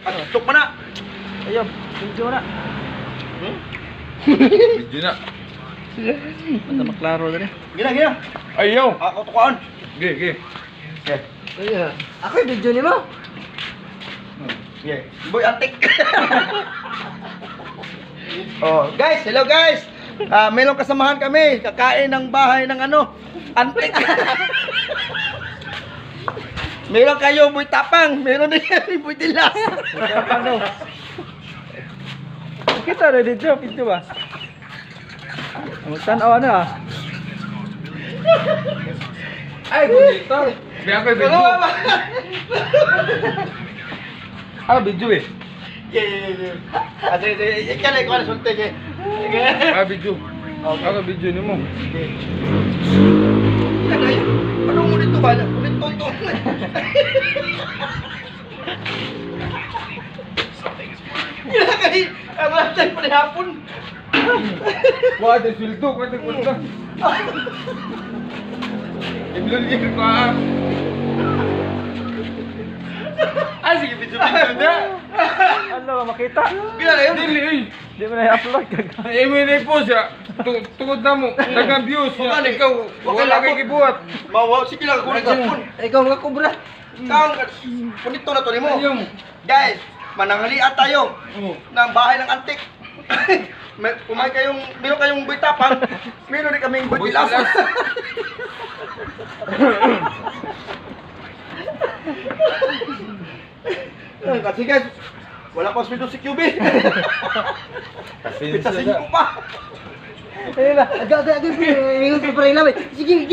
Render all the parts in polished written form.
Atok mo na. Ayun, video na. Video na. Basta maklaro dali. Gina. Ayaw. Ako tukuan. Ge. Ayun. Ako yung video ni mo. Yeah. Boy antik. Oh, guys, hello guys. Mayroong kasamahan kami, kakain ng bahay ng antik. Meron kayo boy tapang, meron din kayo boy tilas. Ano? Kita na video ba? Magtanaw na ah. Ay, bonito. Biya ko video. Ah, video eh. Yeah. Ade, ikala ko na sulte ke. Ah, video. Ako video ni mo. Ano mo dito ba? Ulit tonto. Kaya wala tayo pa hapon. Wah, ada sweldo ko ito punta. Imlulir ko ah. Ah, sige, video. Ano makita? Bila na yun. Dili eh. Di mo na i-upload kag. Ay, may na-post ya. Tungod na mo. Dagang views ya. Baka, Ikaw, wala kay gibuhat. Mawa, sige lang, kunin ko. Ikaw mga kubra. Kang, punito na to ni mo. Ayaw mo. Guys, mananghalian tayo Oo. ng bahay ng antik. Kumain kayong, meron kayong boy tapang, meron din kaming boy Boy tilas. tilas. Kasi guys, wala pa sweldo si QB. Pitasin ko pa. Ayun na. Agad. Ingon ko pa rin namin. Sige.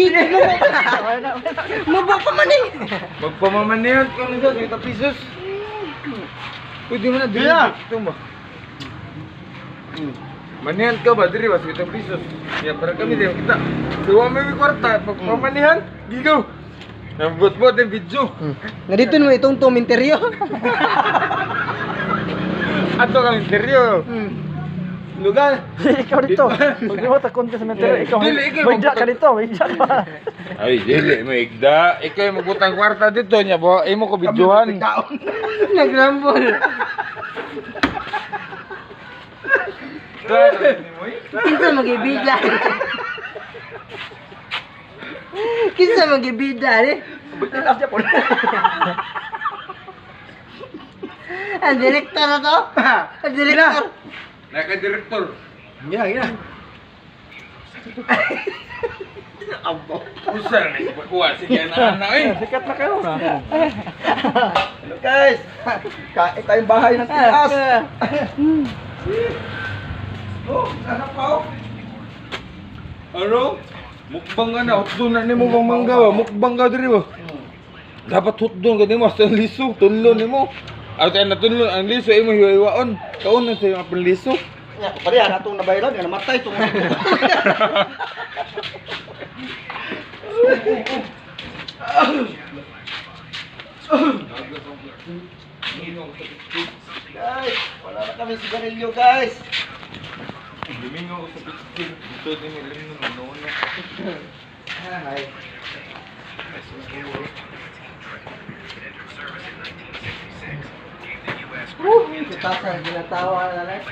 Mabok pa man eh. Magpamamanihan ko nito, 30 pesos. Pwede mo na dili. Yeah. Ito ba? Manihan ka ba? Diri ba? 30 pesos. Ya, para kami din kita. Duwa may kwarta. Pagpamanihan, gigaw. Nabot-bot yung video. Nga dito mo itong tominteryo. Ato kang interview. Lugar. Ikaw dito. Pag mo takon ka sa menteryo, ikaw. Dili, ikaw May ka dito, may ka. Ay, dili mo igda. Ikaw yung magbutang kwarta dito niya, bo. Imo ko videohan. Nagrambol. Kinsa magibida? Kinsa magibida eh? Boy tilas niya po. Ang direktor na to? Ang direktor. Naka-director. Gina. Abo. Usa na si Pakuha. Sige, anak eh. Sikat na kayo na. Hello guys. Kain tayong bahay ng tilas. Oh, sarap pa oh. Ano? Mukbang ka na. Hotdog na ni mo bang manggawa. Mukbang ka diri ba? Dapat hotdog ka ni mo. Sa liso. Tunlo ni mo. At na tunlo. Ang liso ay mo hiwa-hiwaon. Kaon na sa'yo ang panliso. Ya, pare ana tong nabayran nga namatay tong. Guys, wala na kami sigarilyo guys. Limingo ko sa pitin. Dito din may limingo na noon. Hi. Kita sa ginatawa na lang.